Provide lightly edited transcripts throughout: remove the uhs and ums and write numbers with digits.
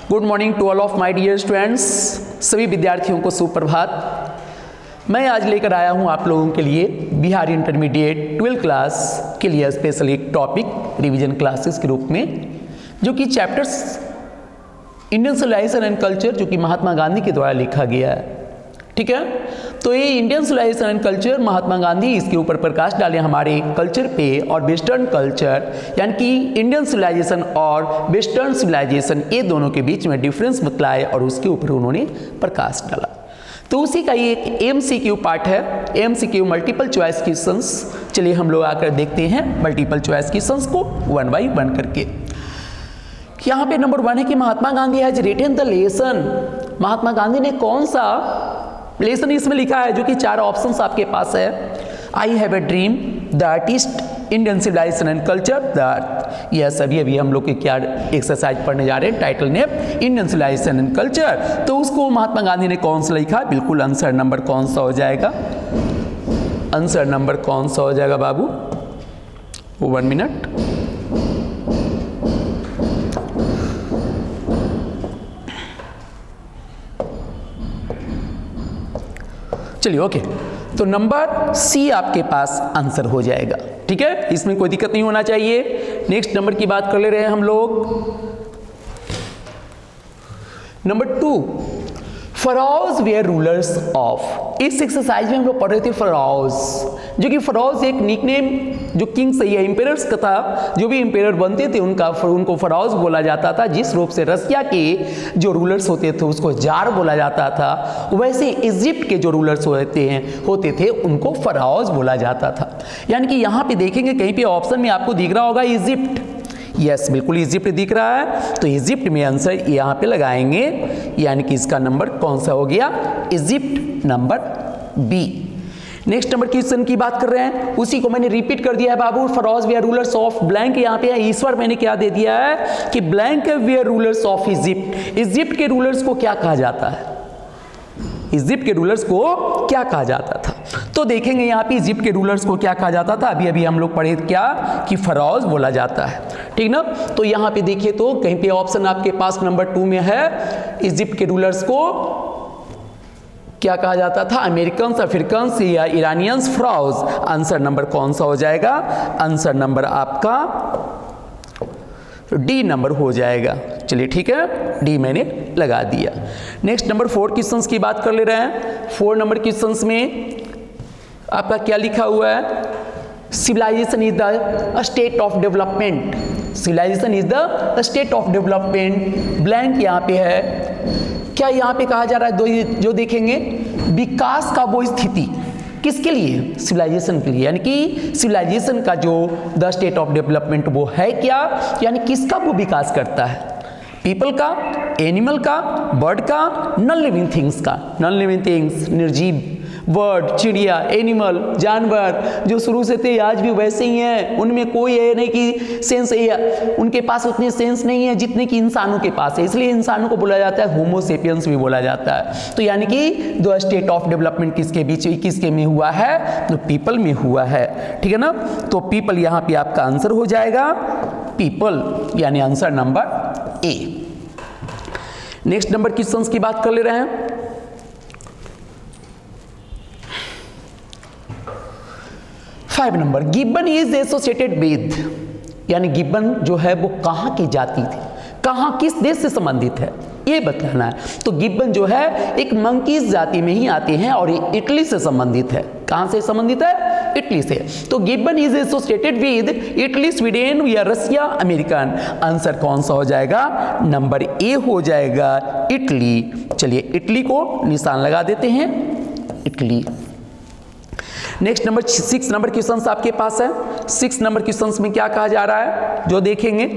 Good morning to all of my dear students. सभी विद्यार्थियों को सुप्रभात। मैं आज लेकर आया हूं आप लोगों के लिए बिहार इंटरमीडिएट 12th क्लास के लिए स्पेशल एक टॉपिक रिवीजन क्लासेस के रूप में, जो कि chapters Indian civilization and culture, जो कि महात्मा गांधी के द्वारा लिखा गया है। ठीक है, तो ये Indian civilization and culture Mahatma Gandhi इसके ऊपर प्रकाश डाले हमारे कल्चर पे, और वेस्टर्न कल्चर यानी कि इंडियन सिविलाइजेशन और वेस्टर्न सिविलाइजेशन, ये दोनों के बीच में डिफरेंस बतलाए और उसके ऊपर उन्होंने प्रकाश डाला। तो उसी का ये एक MCQ पार्ट है, MCQ मल्टीपल चॉइस क्वेश्चंस। चलिए हम लोग आकर देखते हैं मल्टीपल चॉइस क्वेश्चंस को वन बाई वन करके। यहाँ पे नंबर 1 है कि Mahatma Gandhi has written the lesson. Mahatma Gandhi ने कौन सा लेसन इसमें लिखा है, जो कि 4 ऑप्शंस आपके पास है। I have a dream, the artist, Indian civilization and culture, the earth. यह सभी अभी हम लोग के क्या एक्सरसाइज पढ़ने जा रहे हैं, टाइटल ने इंडियन सिविलाइजेशन एंड कल्चर। तो उसको महात्मा गांधी ने कौन सा लिखा? बिल्कुल आंसर नंबर कौन सा हो जाएगा? आंसर नंबर कौन सा हो जाएगा बाबू? 1 मिनट। चलिए ओके, तो नंबर सी आपके पास आंसर हो जाएगा। ठीक है, इसमें कोई दिक्कत नहीं होना चाहिए। नेक्स्ट नंबर की बात कर ले रहे हैं हम लोग। Number 2, pharaohs were rulers of. इस एक्सरसाइज में हम लोग पढ़ रहे थे फराउज, जो कि फराउज एक निकनेम जो किंग्स या इंपेरर्स का था। जो भी इंपेरर बनते थे उनको फराउज बोला जाता था। जिस रूप से रसिया के जो रूलर्स होते थे उसको जार बोला जाता था, वैसे इजिप्ट के जो रूलर्स होते थे उनको फराउज बोला जाता था। यानी कि यहाँ पे देखेंगे कहीं पे ऑप्शन में आपको दिख रहा होगा इजिप्ट। यस, बिल्कुल इजिप्ट दिख रहा है, तो इजिप्ट में आंसर यहाँ पे लगाएंगे। यानी कि इसका नंबर कौन सा हो गया? Egypt, number B. Next number question की बात कर रहे हैं, उसी को मैंने रिपीट कर दिया है बाबू। फराउज वेयर रूलर्स ऑफ ब्लैंक, यहाँ पे है ईश्वर। मैंने क्या दे दिया है कि blank where rulers of Egypt. Egypt के रूलर्स को क्या कहा जाता है? इजिप्ट के रूलर्स को क्या कहा जाता था? तो देखेंगे यहाँ पे इजिप्ट के रूलर्स को क्या कहा जाता था। अभी हम लोग पढ़े क्या कि फराउज बोला जाता है, ठीक ना। तो यहाँ पे देखिए तो कहीं पे ऑप्शन आपके पास नंबर 2 में है, इजिप्ट के रूलर्स को क्या कहा जाता था? अमेरिकन, अफ्रीकन या ईरानियंस, फराउज। आंसर नंबर कौन सा हो जाएगा? आंसर नंबर आपका डी नंबर हो जाएगा। चलिए ठीक है, डी मैंने लगा दिया। नेक्स्ट नंबर 4 क्वेश्चंस की बात कर ले रहे हैं। 4 नंबर क्वेश्चंस में आपका क्या लिखा हुआ है? Civilization is the state of development. Civilization is the state of development, blank यहाँ पे है। क्या यहाँ पे कहा जा रहा है? जो देखेंगे विकास का वो स्थिति किसके लिए? सिविलाइजेशन के लिए। यानी कि सिविलाइजेशन का जो द स्टेट ऑफ डेवलपमेंट वो है क्या, यानी किसका वो विकास करता है? पीपल का, एनिमल का, बर्ड का, नॉन लिविंग थिंग्स का। नॉन लिविंग थिंग्स, निर्जीव, बर्ड, चिड़िया, एनिमल, जानवर जो शुरू से थे आज भी वैसे ही हैं। उनमें कोई ये नहीं कि सेंस है, उनके पास उतनी सेंस नहीं है जितने कि इंसानों के पास है। इसलिए इंसानों को बोला जाता है होमो सेपियंस भी बोला जाता है। तो यानी कि द स्टेट ऑफ डेवलपमेंट किसके बीच, किसके में हुआ है? तो पीपल में हुआ है, ठीक है ना। तो पीपल यहाँ पे आपका आंसर हो जाएगा, पीपल, यानी answer number A. Next number questions की बात कर ले रहे हैं। 5 number, Gibbon is associated with. यानी गिब्बन जो है वो कहाँ की जाति थी, कहाँ, किस देश से संबंधित है, ये बताना है। तो गिब्बन जो है एक मंकीज जाति में ही आते हैं और ये इटली से संबंधित है। कहाँ से संबंधित है? इटली से। तो Gibbon is associated with Italy, Sweden या रसिया, अमेरिकन। आंसर कौन सा हो जाएगा? नंबर ए हो जाएगा, इटली। चलिए इटली को निशान लगा देते हैं, Italy. Next number 6 number question आपके पास है। 6 नंबर क्वेश्चन में क्या कहा जा रहा है, जो देखेंगे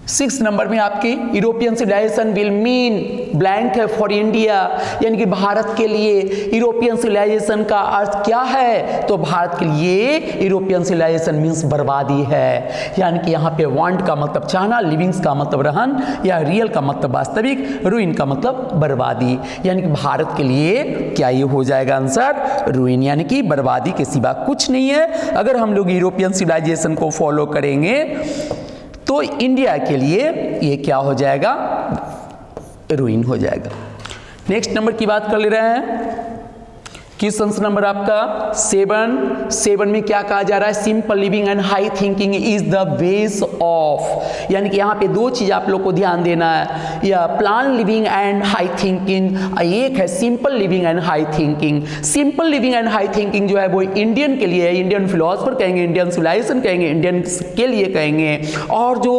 6 नंबर में आपकी European civilization will mean blank है फॉर इंडिया। यानी कि भारत के लिए यूरोपियन सिविलाइजेशन का अर्थ क्या है? तो भारत के लिए यूरोपियन सिविलाइजेशन मीन्स बर्बादी है। यानी कि यहाँ पे वांट का मतलब चाहना, लिविंग्स का मतलब रहन, या रियल का मतलब वास्तविक, रूइन का मतलब बर्बादी। यानी कि भारत के लिए क्या ये हो जाएगा आंसर? रूइन, यानी कि बर्बादी के सिवा कुछ नहीं है। अगर हम लोग यूरोपियन सिविलाइजेशन को फॉलो करेंगे तो इंडिया के लिए ये क्या हो जाएगा, रूइन हो जाएगा। नेक्स्ट नंबर की बात कर ले रहे हैं, क्वेश्चन नंबर आपका 7 में क्या कहा जा रहा है, simple living and high thinking is the base of, यानी कि यहाँ पे दो चीज आप लोग को ध्यान देना है, या plan living and high thinking, एक है simple living and high thinking. Simple living and high thinking जो है वो इंडियन के लिए है, इंडियन फिलोसफर कहेंगे, इंडियन सिविलाइजेशन कहेंगे, इंडियन के लिए कहेंगे। और जो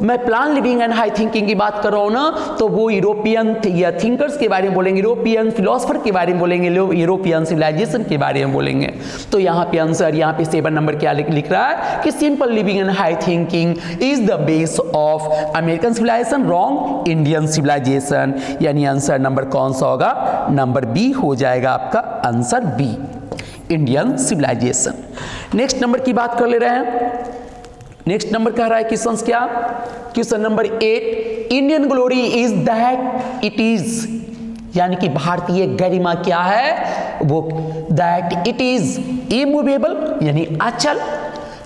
मैं plan living and high thinking की बात कर रहा हूँ ना, तो वो यूरोपियन या थिंकर्स के बारे में बोलेंगे, यूरोपियन फिलोसफर के बारे में बोलेंगे, यूरोपियन सिविलाइजेशन के बारे में बोलेंगे। तो यहाँ पे आंसर, यहाँ पे 7 नंबर क्या लिख रहा है कि simple living and high thinking is the base of American civilization, wrong, Indian civilization. यानी आंसर नंबर कौन सा होगा, नंबर बी हो जाएगा आपका answer B, Indian civilization. Next number की बात कर ले रहे हैं, नेक्स्ट नंबर कह रहा है क्वेश्चन क्या, question number 8, Indian glory is that it is, यानी कि भारतीय गरिमा क्या है, वो दैट इट इज इमूवेबल यानी अचल,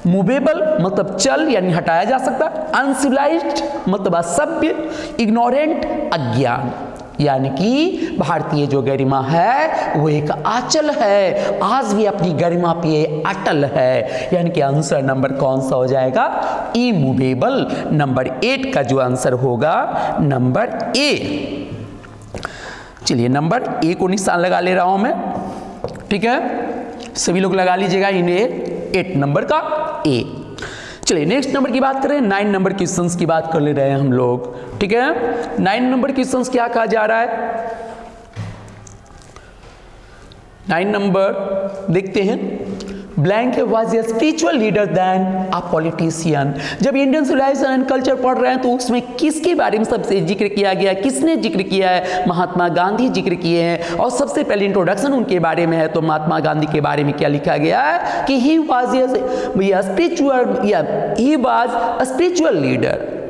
मूवेबल मतलब चल यानी हटाया जा सकता, अनसिविलाइज्ड मतलब असभ्य, इग्नोरेंट अज्ञान, यानी कि भारतीय जो गरिमा है वो एक अचल है, आज भी अपनी गरिमा पे अटल है। यानी कि आंसर नंबर कौन सा हो जाएगा, इमूवेबल। नंबर 8 का जो आंसर होगा नंबर ए। चलिए नंबर ए को निशान लगा ले रहा हूं मैं, ठीक है, सभी लोग लगा लीजिएगा इन्हें 8 नंबर का ए। चलिए नेक्स्ट नंबर की बात करें, 9 नंबर क्वेश्चंस की बात कर ले रहे हैं हम लोग, ठीक है। 9 नंबर क्वेश्चंस क्या कहा जा रहा है, 9 नंबर देखते हैं, blank was a spiritual leader than a politician. जब इंडियन सिविलाइजेशन एंड कल्चर पढ़ रहे हैं तो उसमें किसके बारे में सबसे जिक्र किया गया, किसने जिक्र किया है, महात्मा गांधी जिक्र किए हैं, और सबसे पहले इंट्रोडक्शन उनके बारे में है। तो महात्मा गांधी के बारे में क्या लिखा गया है कि he was a spiritual leader,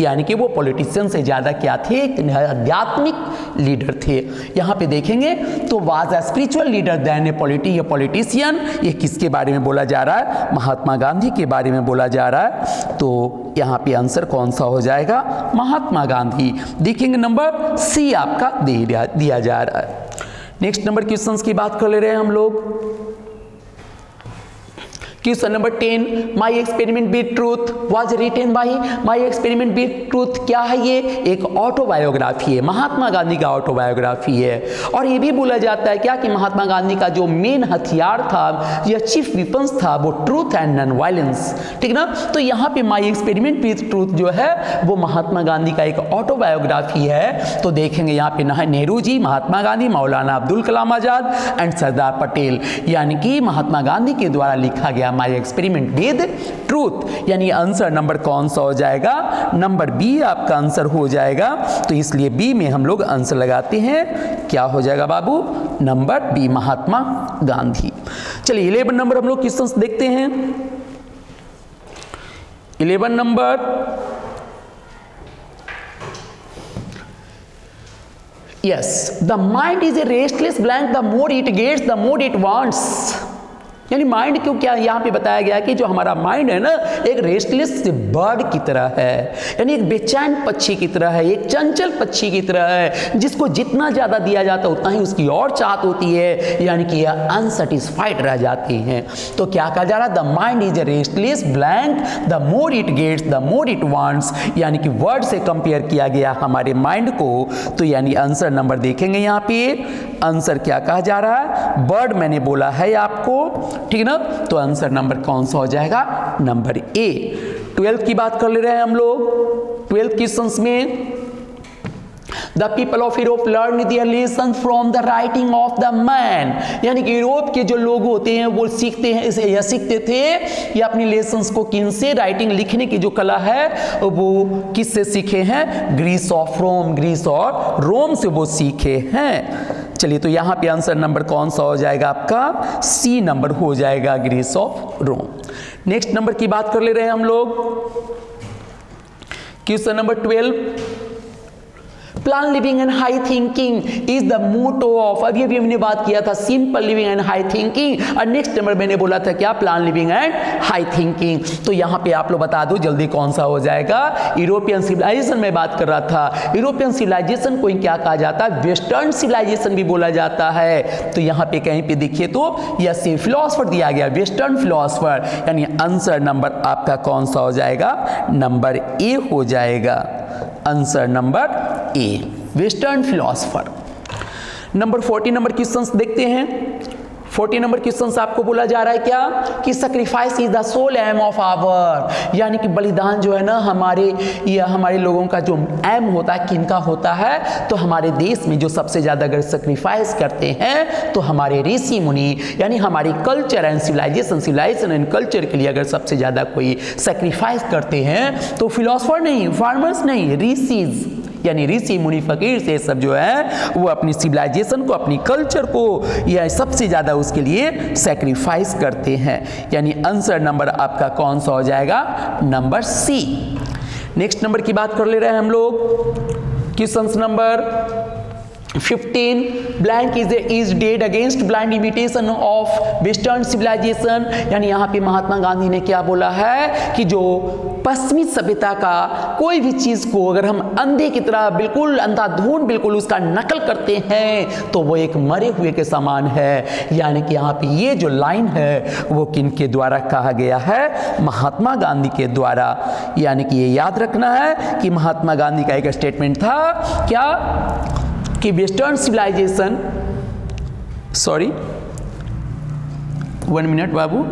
यानी कि वो पॉलिटिशियन से ज्यादा क्या थे, आध्यात्मिक लीडर थे। यहाँ पे देखेंगे तो was a spiritual leader than a politician, ये किसके बारे में बोला जा रहा है, महात्मा गांधी के बारे में बोला जा रहा है। तो यहाँ पे आंसर कौन सा हो जाएगा, महात्मा गांधी। देखेंगे नंबर सी आपका दिया जा रहा है। नेक्स्ट नंबर क्वेश्चंस की बात कर ले रहे हैं हम लोग, question number 10, my experiment with truth was written by, my experiment with truth क्या है, ये एक ऑटोबायोग्राफी है, महात्मा गांधी का ऑटोबायोग्राफी है। और ये भी बोला जाता है क्या कि महात्मा गांधी का जो मेन हथियार था या चीफ वेपन्स था वो ट्रूथ एंड नॉन वायलेंस, ठीक ना। तो यहाँ पे माई एक्सपेरिमेंट विद ट्रूथ जो है वो महात्मा गांधी का एक ऑटोबायोग्राफी है। तो देखेंगे यहाँ पे नेहरू जी, महात्मा गांधी, मौलाना अब्दुल कलाम आजाद एंड सरदार पटेल, यानी कि महात्मा गांधी के द्वारा लिखा गया माई एक्सपेरिमेंट विद ट्रूथ। यानी आंसर नंबर कौन सा हो जाएगा, नंबर बी आपका आंसर हो जाएगा। तो इसलिए बी में हम लोग आंसर लगाते हैं, क्या हो जाएगा बाबू, नंबर बी, महात्मा गांधी। चलिए 11 नंबर हम लोग क्वेश्चंस देखते हैं। 11 number, yes, the mind is a restless blank, the more it gets the more it wants. यानी माइंड क्यों, क्या यहाँ पे बताया गया कि जो हमारा माइंड है ना एक रेस्टलेस बर्ड की तरह है, यानी एक बेचैन पक्षी की तरह है, एक चंचल पक्षी की तरह है, जिसको जितना ज़्यादा दिया जाता है उतना ही उसकी और चाहत होती है, यानी कि यह अनसेटिस्फाइड रह जाती हैं। तो क्या कहा जा रहा है, the mind is a restless blank, the more it gets the more it wants, यानी कि वर्ड से कंपेयर किया गया हमारे माइंड को। तो यानी आंसर नंबर देखेंगे यहाँ पे, आंसर क्या कहा जा रहा है, बर्ड मैंने बोला है आपको, ठीक ना। तो आंसर नंबर कौन सा हो जाएगा, नंबर ए। 12 की बात कर ले रहे हैं हम लोग। 12 क्वेश्चंस में, the people of Europe learn their lesson from the writing of the man, यानी कि यूरोप के जो लोग होते हैं वो सीखते हैं या सीखते थे या अपनी लेसन्स को किनसे, राइटिंग लिखने की जो कला है वो किससे सीखे हैं, ग्रीस ऑफ रोम, ग्रीस और रोम से वो सीखे हैं। चलिए तो यहाँ पे आंसर नंबर कौन सा हो जाएगा आपका, सी नंबर हो जाएगा, Greece of Rome. Next number की बात कर ले रहे हैं हम लोग, question number 12, plan living and high thinking is the motto of, अभी अभी हमने बात किया था simple living and high thinking, और नेक्स्ट नंबर मैंने बोला था क्या, plan living and high thinking. तो यहां पे आप लोग बता दो जल्दी कौन सा हो जाएगा। यूरोपियन सिविलाइजेशन में बात कर रहा था, यूरोपियन सिविलाइजेशन को क्या कहा जाता है, वेस्टर्न सिविलाइजेशन भी बोला जाता है। तो यहां पे कहीं पे देखिए तो यस फिलोसफर दिया गया, वेस्टर्न फिलोसफर, यानी आंसर नंबर आपका कौन सा हो जाएगा, नंबर ए हो जाएगा, answer number A, western philosopher. Number 40 number questions देखते हैं। 40 नंबर क्वेश्चन आपको बोला जा रहा है क्या, कि sacrifice is the soul aim of our, यानी कि बलिदान जो है ना हमारे लोगों का जो एम होता है, किनका होता है, तो हमारे देश में जो सबसे ज्यादा अगर सैक्रिफाइस करते हैं तो हमारे ऋषि मुनि, यानी हमारी culture and civilization and culture के लिए अगर सबसे ज्यादा कोई सैक्रिफाइस करते हैं तो फिलोसफर नहीं, फार्मर्स नहीं, ऋषिज, यानी ऋषि मुनि फकीर से सब जो है वो अपनी सिविलाइजेशन को, अपनी कल्चर को या सबसे ज्यादा उसके लिए सैक्रिफाइस करते हैं, यानी आंसर नंबर आपका कौन सा हो जाएगा, नंबर सी। नेक्स्ट नंबर की बात कर ले रहे हैं हम लोग, question number 15, blank is dead against blind imitation of western civilization, यानी यहाँ पे महात्मा गांधी ने क्या बोला है कि जो पश्चिमी सभ्यता का कोई भी चीज को अगर हम अंधे की तरह बिल्कुल अंधाधुंध बिल्कुल उसका नकल करते हैं तो वो एक मरे हुए के समान है, यानी कि यहाँ पे ये जो लाइन है वो किन के द्वारा कहा गया है, महात्मा गांधी के द्वारा, यानी कि ये याद रखना है कि महात्मा गांधी का एक स्टेटमेंट था क्या, कि वेस्टर्न सिविलाइजेशन, सॉरी 1 मिनट बाबू,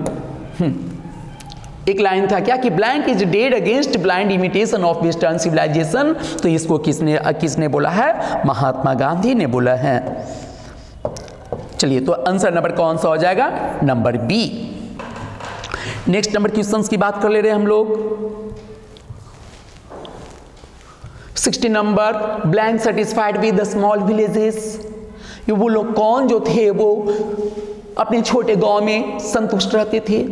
एक लाइन था क्या कि blank is dead against blind imitation of western civilization, तो इसको किसने बोला है, महात्मा गांधी ने बोला है। चलिए तो आंसर नंबर कौन सा हो जाएगा, number B. Next number questions की बात कर ले रहे हैं हम लोग। 60 number, blank satisfied with the small villages, ये वो लोग कौन जो थे वो अपने छोटे गांव में संतुष्ट रहते थे,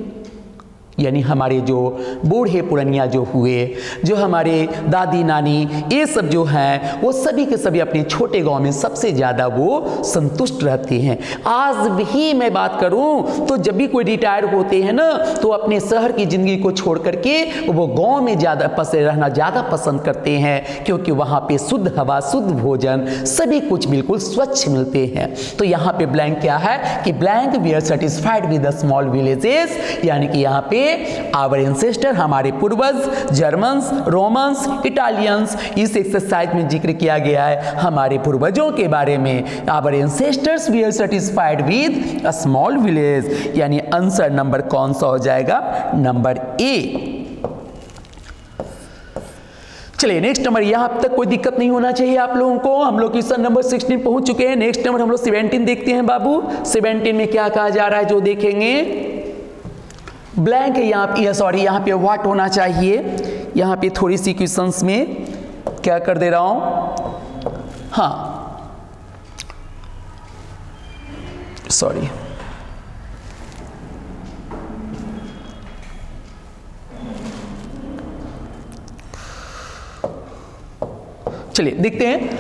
यानी हमारे जो बूढ़े पुरनिया जो हुए, जो हमारे दादी नानी ये सब जो हैं वो सभी के सभी अपने छोटे गांव में सबसे ज़्यादा वो संतुष्ट रहते हैं। आज भी मैं बात करूं तो जब भी कोई रिटायर होते हैं ना तो अपने शहर की ज़िंदगी को छोड़ करके वो गांव में रहना ज़्यादा पसंद करते हैं, क्योंकि वहाँ पे शुद्ध हवा, शुद्ध भोजन, सभी कुछ बिल्कुल स्वच्छ मिलते हैं। तो यहाँ पे ब्लैंक क्या है कि blank we are satisfied with the small villages, यानी कि यहाँ पे आवर एंसेस्टर, हमारे पूर्वज, जर्मन्स, रोमन्स, इटालियंस, इस एक्सरसाइज में जिक्र किया गया है हमारे पूर्वजों के बारे में। Our ancestors we are satisfied with a small village, यानी आंसर नंबर कौन सा हो जाएगा, नंबर ए। चलिए नेक्स्ट नंबर, यहां तक कोई दिक्कत नहीं होना चाहिए आप लोगों को। हम लोग क्वेश्चन नंबर 16 पहुंच चुके हैं। नेक्स्ट नंबर हम लोग 17 देखते हैं बाबू। 17 में क्या कहा जा रहा है जो देखेंगे, ब्लैंक है यहाँ पे व्हाट होना चाहिए। यहाँ पे थोड़ी सी क्वेश्चंस में क्या कर दे रहा हूं, हाँ सॉरी, चलिए देखते हैं।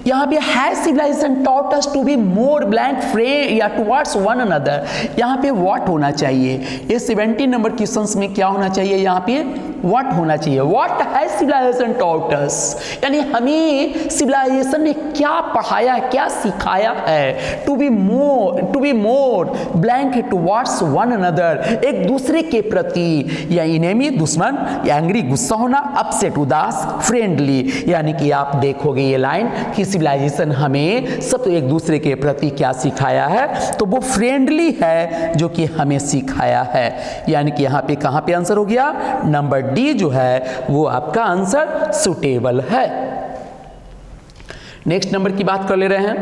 यहाँ पे has civilization taught us to be more blank friend या टुवर्ड्स वन अनदर, यहाँ पे व्हाट होना चाहिए। ये 17 नंबर क्वेश्चंस में क्या होना चाहिए, यहाँ पे व्हाट होना चाहिए। What has civilization taught us, यानी हमें सिविलाइजेशन ने क्या पढ़ाया है, क्या सिखाया है। To be more blank towards one another, एक दूसरे के प्रति, या इनेमी दुश्मन, एंग्री गुस्सा होना, अपसेट उदास, फ्रेंडली, यानी कि आप देखोगे ये लाइन कि सिविलाइजेशन हमें सब तो एक दूसरे के प्रति क्या सिखाया है, तो वो फ्रेंडली है जो कि हमें सिखाया है, यानी कि यहाँ पे कहाँ पे आंसर हो गया, नंबर डी जो है वो आपका आंसर सुटेबल है। नेक्स्ट नंबर की बात कर ले रहे हैं।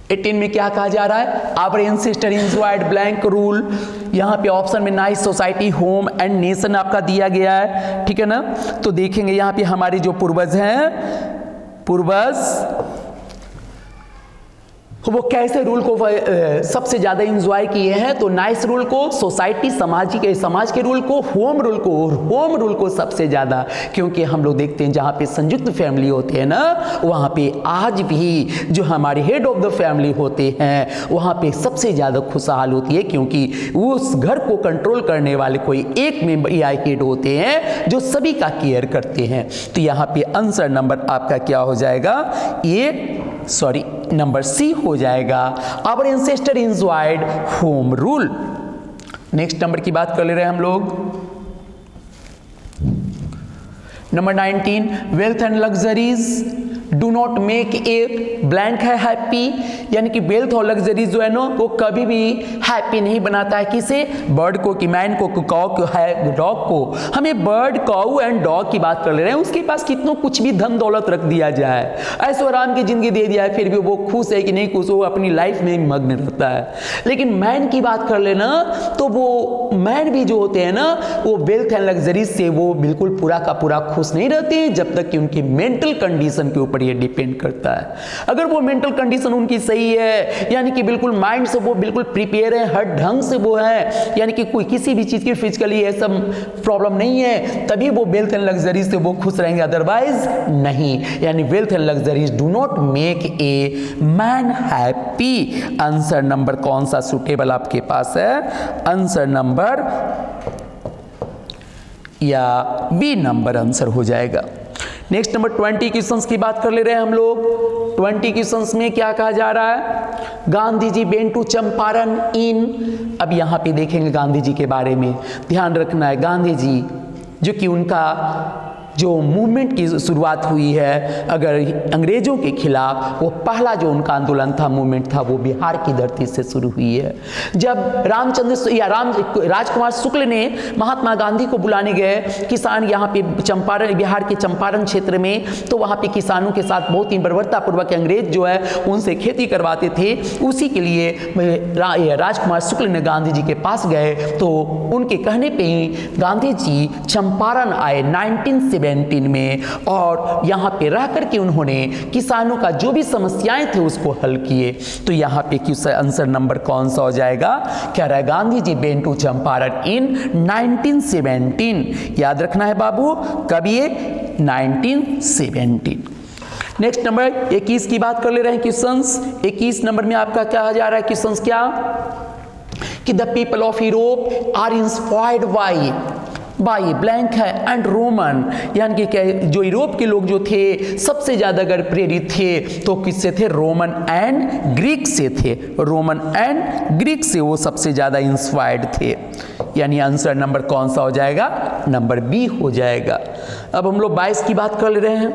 18 में क्या कहा जा रहा है, our ancestor enjoyed blank rule. यहाँ पे ऑप्शन में nice society, home and nation आपका दिया गया है, ठीक है ना। तो देखेंगे यहाँ पे हमारे जो पूर्वज हैं, पूर्वज वो कैसे रूल को सबसे ज़्यादा इंजॉय किए हैं, तो नाइस रूल को, सोसाइटी समाज के रूल को, होम रूल को सबसे ज़्यादा, क्योंकि हम लोग देखते हैं जहाँ पे संयुक्त फैमिली होते हैं ना, वहाँ पे आज भी जो हमारे हेड ऑफ द फैमिली होते हैं वहाँ पे सबसे ज़्यादा खुशहाल होती है, क्योंकि उस घर को कंट्रोल करने वाले कोई एक मेंबर या हेड होते हैं जो सभी का केयर करते हैं। तो यहाँ पे आंसर नंबर आपका क्या हो जाएगा, नंबर सी हो जाएगा। Our ancestor enjoyed home rule. Next number की बात कर ले रहे हैं हम लोग, number 19, wealth and luxuries do not make a blank है हैप्पी, यानी कि वेल्थ और लग्जरीज जो है ना वो कभी भी हैप्पी नहीं बनाता है। किसे, बर्ड को, कि मैन को, काऊ को, है डॉग को। हमें बर्ड, काऊ एंड डॉग की बात कर ले रहे हैं, उसके पास कितना कुछ भी धन दौलत रख दिया जाए, ऐसो आराम की जिंदगी दे दिया है, फिर भी वो खुश है कि नहीं खुश, वो अपनी लाइफ में मग्न रहता है। लेकिन मैन की बात कर लेना तो वो मैन भी जो होते हैं ना वो वेल्थ एंड लग्जरीज से वो बिल्कुल पूरा का पूरा खुश नहीं रहते हैं, जब तक कि उनकी मेंटल कंडीशन के ऊपर ये डिपेंड करता है। अगर वो मेंटल कंडीशन उनकी सही है, यानी कि बिल्कुल माइंड से वो बिल्कुल प्रिपेयर है, हर ढंग से वो है, यानी कि कोई किसी भी चीज की फिजिकली ये सब प्रॉब्लम नहीं है, तभी वो वेल्थ एंड लग्जरीज से वो खुश रहेंगे, अदरवाइज नहीं। यानी wealth and luxuries do not make a man happy. Answer number कौन सा सुटेबल आपके पास है, आंसर नंबर या बी नंबर आंसर हो जाएगा। नेक्स्ट नंबर 20 क्वेश्चंस की बात कर ले रहे हैं हम लोग। 20 क्वेश्चंस में क्या कहा जा रहा है, गांधी जी वेंट टू चंपारण इन, अब यहां पे देखेंगे गांधी जी के बारे में, ध्यान रखना है गांधी जी जो कि उनका जो मूवमेंट की शुरुआत हुई है अगर अंग्रेजों के खिलाफ, वो पहला जो उनका आंदोलन था, मूवमेंट था, वो बिहार की धरती से शुरू हुई है। जब राजकुमार शुक्ल ने महात्मा गांधी को बुलाने गए किसान यहाँ पे चंपारण, बिहार के चंपारण क्षेत्र में, तो वहाँ पे किसानों के साथ बहुत ही बर्बरतापूर्वक अंग्रेज जो है उनसे खेती करवाते थे। उसी के लिए राजकुमार शुक्ल ने गांधी जी के पास गए, तो उनके कहने पे ही गांधी जी चंपारण आए 1917 में, और यहाँ पे रह करके उन्होंने किसानों का जो भी समस्याएं थे उसको हल किए। तो यहाँ पे क्वेश्चन आंसर नंबर कौन सा हो जाएगा, क्या रहा, गांधी जी वेंट टू चंपारण इन 1917। याद रखना है बाबू, कब ये, 1917। नेक्स्ट नंबर 21 की बात कर ले रहे हैं क्वेश्चंस। 21 नंबर में आपका क्या आ जा रहा है क्वेश्चंस, क्या कि the people of Europe are inspired by blank है एंड रोमन, यानी कि जो यूरोप के लोग जो थे सबसे ज्यादा अगर प्रेरित थे तो किससे थे, रोमन एंड ग्रीक से थे, रोमन एंड ग्रीक से वो सबसे ज्यादा इंस्पायर्ड थे। यानी आंसर नंबर कौन सा हो जाएगा, नंबर बी हो जाएगा। अब हम लोग 22 की बात कर ले रहे हैं,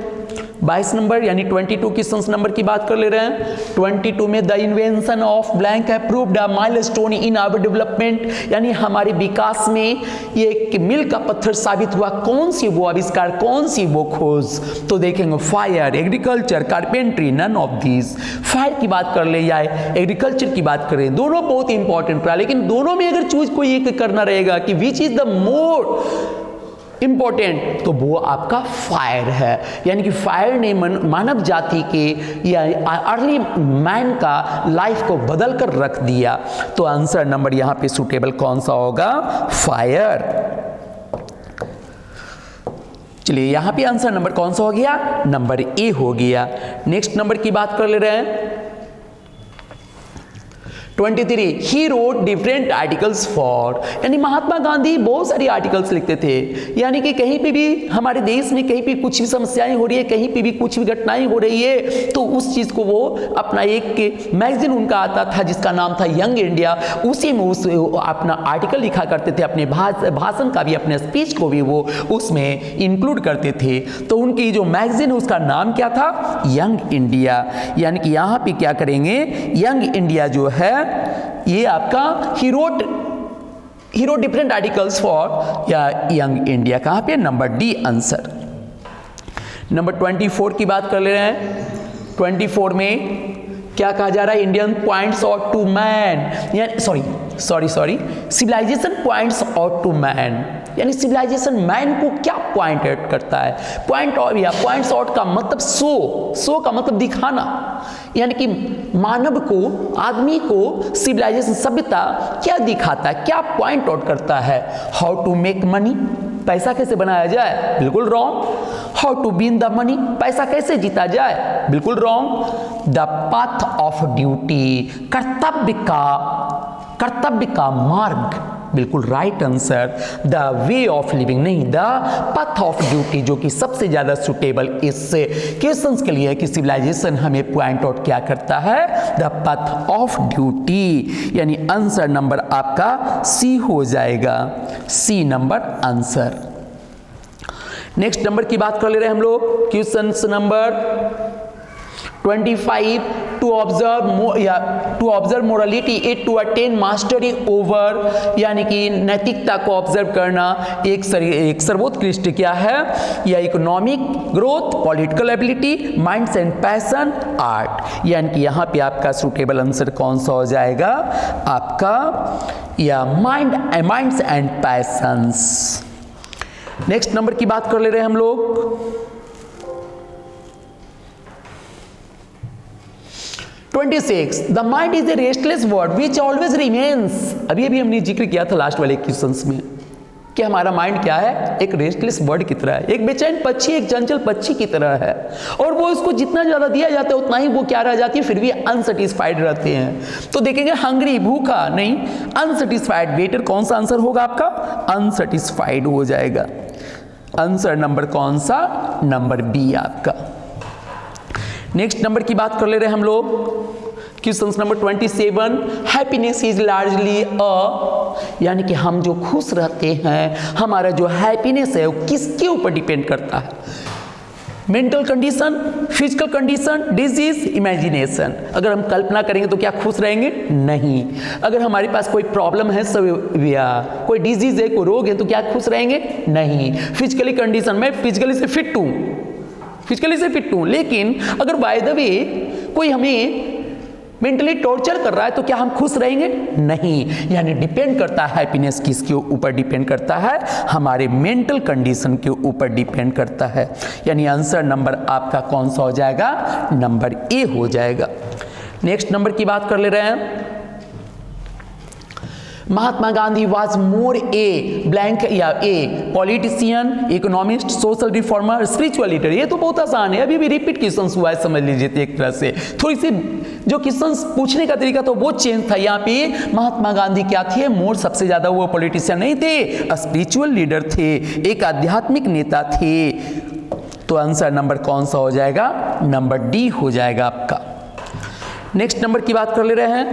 22 नंबर यानी 22 क्वेश्चंस नंबर की बात कर ले रहे हैं। 22 में द इन्वेंशन ऑफ ब्लैंक है proved a milestone in our development, यानी हमारे विकास में ये एक मील का पत्थर साबित हुआ। कौन सी वो आविष्कार, कौन सी वो खोज, तो देखेंगे fire, agriculture, carpentry, none of these. Fire की बात कर ले या एग्रीकल्चर की बात करें, दोनों बहुत इंपॉर्टेंट रहा, लेकिन दोनों में अगर चूज कोई एक करना रहेगा कि which is the more important, तो वो आपका फायर है। यानी कि फायर ने मानव जाति के या अर्ली मैन का लाइफ को बदल कर रख दिया। तो आंसर नंबर यहां पे सुटेबल कौन सा होगा, फायर। चलिए यहां पे आंसर नंबर कौन सा हो गया, नंबर ए हो गया। नेक्स्ट नंबर की बात कर ले रहे हैं 23, he wrote different articles for, यानी महात्मा गांधी बहुत सारी आर्टिकल्स लिखते थे। यानी कि कहीं पे भी हमारे देश में कहीं पे कुछ भी समस्याएं हो रही है, कहीं पे भी कुछ भी घटनाएं हो रही है, तो उस चीज को वो अपना एक मैगजीन उनका आता था जिसका नाम था यंग इंडिया, उसी में उस अपना आर्टिकल लिखा करते थे, अपने भाषण का भी, अपने स्पीच को भी वो उसमें इंक्लूड करते थे। तो उनकी जो मैगजीन उसका नाम क्या था, यंग इंडिया। यानी कि यहाँ पे क्या करेंगे, यंग इंडिया जो है ये आपका हीरो डिफरेंट आर्टिकल्स फॉर या यंग इंडिया, कहां पे, नंबर डी आंसर। नंबर 24 की बात कर ले रहे हैं। 24 में क्या कहा जा रहा है, Indian points of to man, civilization points out to man, यानी सिविलाइजेशन मैन को क्या पॉइंट आउट करता है। पॉइंट आउट या पॉइंट्स आउट का मतलब शो का मतलब दिखाना, यानी कि मानव को, आदमी को सिविलाइजेशन सभ्यता क्या दिखाता है, क्या पॉइंट आउट करता है। हाउ टू मेक मनी, पैसा कैसे बनाया जाए, बिल्कुल wrong. How to win the money, पैसा कैसे जीता जाए, बिल्कुल wrong. The path of duty, कर्तव्य का मार्ग, बिल्कुल right answer. The way of living नहीं, द पाथ ऑफ ड्यूटी, जो कि सबसे ज्यादा सुटेबल इस क्वेश्चंस के लिए है कि सिविलाइजेशन हमें पॉइंट आउट क्या करता है, द पाथ ऑफ ड्यूटी, यानी आंसर नंबर आपका सी हो जाएगा, C number answer. Next number की बात कर ले रहे हैं हम लोग, question number 25, to observe morality it to attain mastery over, यानी कि नैतिकता को ऑब्जर्व करना एक सर्वोत्कृष्ट क्या है, या economic growth, political ability, minds and passion, art, यानी कि यहाँ पे आपका सुटेबल आंसर कौन सा हो जाएगा आपका, या minds and patience. Next number की बात कर ले रहे हैं हम लोग, 26, the mind is a restless word which always remains. अभी हमने जिक्र किया था लास्ट वाले क्वेश्चंस में कि हमारा माइंड क्या है, एक रेस्टलेस बर्ड की तरह है, एक बेचैन पक्षी, एक चंचल पक्षी की तरह है, और वो उसको जितना ज्यादा दिया जाता है उतना ही वो क्या रह जाती है, फिर भी अनसेटिस्फाइड रहते हैं। तो देखेंगे हंग्री, भूखा नहीं, अनसेटिस्फाइड। बेटर कौन सा आंसर होगा आपका, अनसेटिस्फाइड हो जाएगा। आंसर नंबर कौन सा, नंबर बी आपका। नेक्स्ट नंबर की बात कर ले रहे हैं हम लोग, question number 27, happiness is largely यानी कि हम जो खुश रहते हैं, हमारा जो हैप्पीनेस है वो किसके ऊपर डिपेंड करता है, mental condition, physical condition, disease, imagination. अगर हम कल्पना करेंगे तो क्या खुश रहेंगे, नहीं। अगर हमारे पास कोई प्रॉब्लम है, कोई डिजीज है, कोई रोग है, तो क्या खुश रहेंगे, नहीं। फिजिकली कंडीशन, मैं फिजिकली से फिट हूं, लेकिन अगर बाय द वे कोई हमें मेंटली टॉर्चर कर रहा है तो क्या हम खुश रहेंगे, नहीं। यानी डिपेंड करता है हैप्पीनेस किसके ऊपर डिपेंड करता है, हमारे मेंटल कंडीशन के ऊपर डिपेंड करता है। यानी आंसर नंबर आपका कौन सा हो जाएगा, नंबर ए हो जाएगा। नेक्स्ट नंबर की बात कर ले रहे हैं, Mahatma Gandhi was more a blank, या a politician, economist, social reformer, spiritual leader. ये तो बहुत आसान है, अभी भी रिपीट क्वेश्चन हुआ है, समझ लीजिए एक तरह से। थोड़ी सी जो क्वेश्चन पूछने का तरीका था वो चेंज था। यहाँ पे महात्मा गांधी क्या थे, मोर सबसे ज्यादा वो पॉलिटिशियन नहीं थे, स्पिरिचुअल लीडर थे, एक आध्यात्मिक नेता थे। तो आंसर नंबर कौन सा हो जाएगा, नंबर डी हो जाएगा आपका। नेक्स्ट नंबर की बात कर ले रहे हैं,